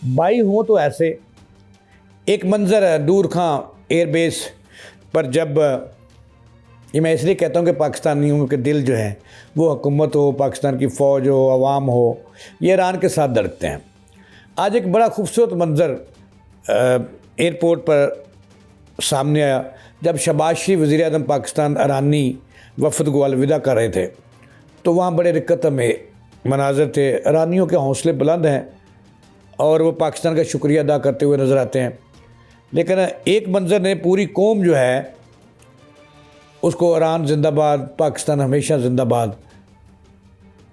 भाई हों तो ऐसे। एक मंज़र है दूर खां एयरबेस पर, जब ये मैं इसलिए कहता हूँ कि पाकिस्तानियों के दिल जो है वो हुकूमत हो, पाकिस्तान की फ़ौज हो, अवाम हो, ये ईरान के साथ धड़कते हैं। आज एक बड़ा खूबसूरत मंज़र एयरपोर्ट पर सामने आया जब शहबाज शरीफ वज़ीर-ए-आज़म पाकिस्तान ईरानी वफ़द को अलविदा कर रहे थे, तो वहाँ बड़े रिक्कत में मनाज़र थे। ईरानियों के हौसले बुलंद हैं और वो पाकिस्तान का शुक्रिया अदा करते हुए नज़र आते हैं। लेकिन एक मंज़र ने पूरी कौम जो है उसको ईरान जिंदाबाद, पाकिस्तान हमेशा जिंदाबाद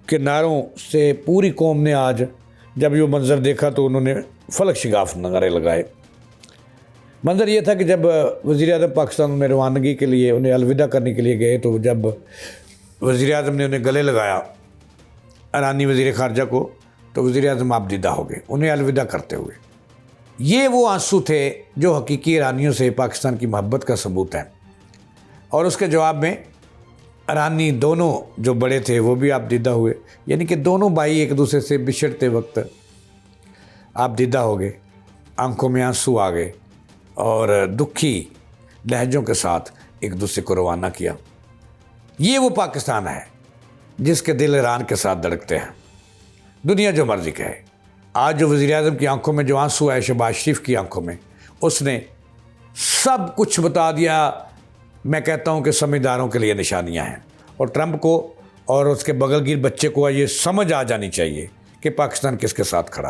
के नारों से पूरी कौम ने आज जब ये मंज़र देखा तो उन्होंने फलक शिगाफ नारे लगाए। मंज़र ये था कि जब वज़ीर-ए-आज़म पाकिस्तान में रवानगी के लिए उन्हें अलविदा करने के लिए गए, तो जब वज़ीर-ए-आज़म ने उन्हें गले लगाया ईरानी वज़ीर ख़ारजा को, तो वज़ीर-ए-आज़म आपदीदा हो गए उन्हें अलविदा करते हुए। ये वो आंसू थे जो हकीकी ईरानियों से पाकिस्तान की मोहब्बत का सबूत है। और उसके जवाब में ईरानी दोनों जो बड़े थे वो भी आपदीदा हुए, यानी कि दोनों भाई एक दूसरे से बिछड़ते वक्त आपदीदा हो गए, आंखों में आंसू आ गए और दुखी लहजों के साथ एक दूसरे को रवाना किया। ये वो पाकिस्तान है जिसके दिल ईरान के साथ धड़कते हैं, दुनिया जो मर्जी कहे। आज जो वज़ीर-ए-आज़म की आंखों में जो आंसू है, शहबाज शरीफ की आंखों में, उसने सब कुछ बता दिया। मैं कहता हूं कि समझदारों के लिए निशानियां हैं, और ट्रंप को और उसके बगलगीर बच्चे को ये समझ आ जानी चाहिए कि पाकिस्तान किसके साथ खड़ा है।